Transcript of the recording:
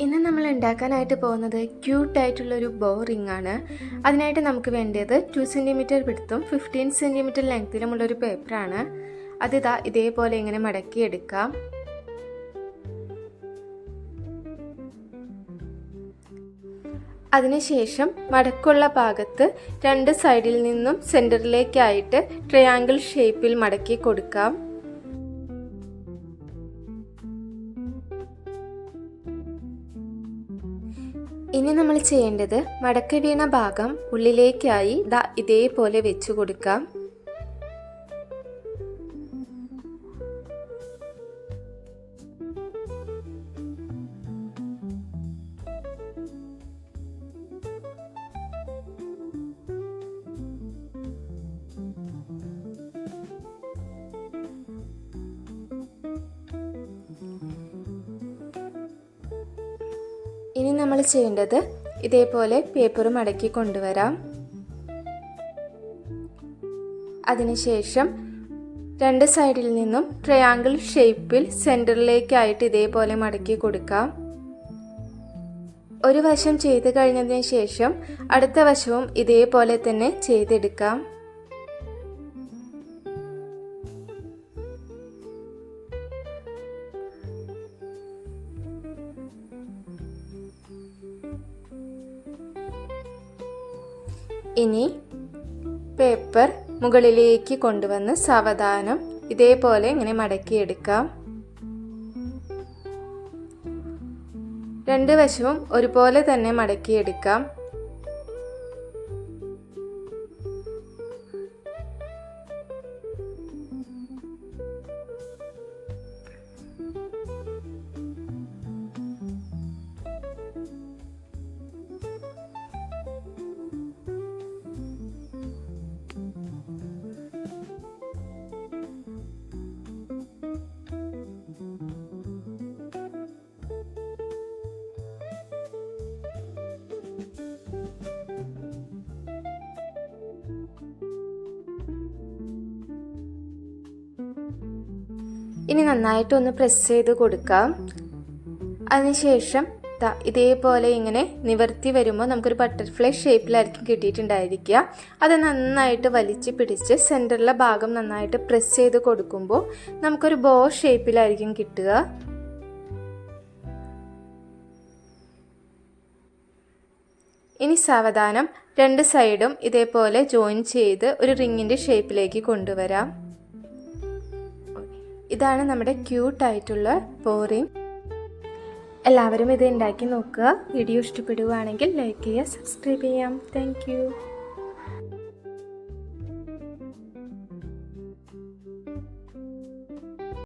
ഇന്ന് നമ്മൾ ഉണ്ടാക്കാനായിട്ട് പോകുന്നത് ക്യൂട്ടായിട്ടുള്ളൊരു ബോ റിംഗ് ആണ്. അതിനായിട്ട് നമുക്ക് വേണ്ടത് 2 സെൻറ്റിമീറ്റർ വിഡ്ത്തും 15 സെൻറ്റിമീറ്റർ ലെങ്ത്തിലുമുള്ളൊരു പേപ്പറാണ്. അതിതാ ഇതേപോലെ ഇങ്ങനെ മടക്കിയെടുക്കാം. അതിനുശേഷം മടക്കുള്ള ഭാഗത്ത് 2 സൈഡിൽ നിന്നും സെൻറ്ററിലേക്കായിട്ട് ട്രയാങ്കിൾ ഷേപ്പിൽ മടക്കി കൊടുക്കാം. ഇനി നമ്മൾ ചെയ്യേണ്ടത് മടക്കി വീണ ഭാഗം ഉള്ളിലേക്കായി ഇതേപോലെ വെച്ചു കൊടുക്കാം. ഇനി നമ്മൾ ചെയ്യേണ്ടത് ഇതേപോലെ പേപ്പർ മടക്കി കൊണ്ടുവരാം. അതിനുശേഷം 2 സൈഡിൽ നിന്നും ട്രയാങ്കിൾ ഷേപ്പിൽ സെൻറ്ററിലേക്കായിട്ട് ഇതേപോലെ മടക്കി കൊടുക്കാം. ഒരു വശം ചെയ്ത് കഴിഞ്ഞതിന് ശേഷം അടുത്ത വശവും ഇതേപോലെ തന്നെ ചെയ്തെടുക്കാം. ഇനി പേപ്പർ മുകളിലേക്ക് കൊണ്ടുവന്ന് സാവധാനം ഇതേപോലെ ഇങ്ങനെ മടക്കിയെടുക്കാം. 2 വശവും ഒരുപോലെ തന്നെ മടക്കിയെടുക്കാം. ഇനി നന്നായിട്ടൊന്ന് പ്രസ് ചെയ്ത് കൊടുക്കാം. അതിനുശേഷം ഇതേപോലെ ഇങ്ങനെ നിവർത്തി വരുമ്പോൾ നമുക്കൊരു ബട്ടർഫ്ലൈ ഷേപ്പിലായിരിക്കും കിട്ടിയിട്ടുണ്ടായിരിക്കുക. അത് നന്നായിട്ട് വലിച്ച് പിടിച്ച് സെൻറ്ററിലെ ഭാഗം നന്നായിട്ട് പ്രസ് ചെയ്ത് കൊടുക്കുമ്പോൾ നമുക്കൊരു ബോ ഷേപ്പിലായിരിക്കും കിട്ടുക. ഇനി സാവധാനം 2 സൈഡും ഇതേപോലെ ജോയിൻ ചെയ്ത് ഒരു റിങ്ങിൻ്റെ ഷേപ്പിലേക്ക് കൊണ്ടുവരാം. ഇതാണ് നമ്മുടെ ക്യൂട്ടായിട്ടുള്ള ബോ റിംഗ്. എല്ലാവരും ഇത് ഉണ്ടാക്കി നോക്കുക. വീഡിയോ ഇഷ്ടപ്പെടുകയാണെങ്കിൽ ലൈക്ക് ചെയ്യുക, സബ്സ്ക്രൈബ് ചെയ്യാം. Thank you.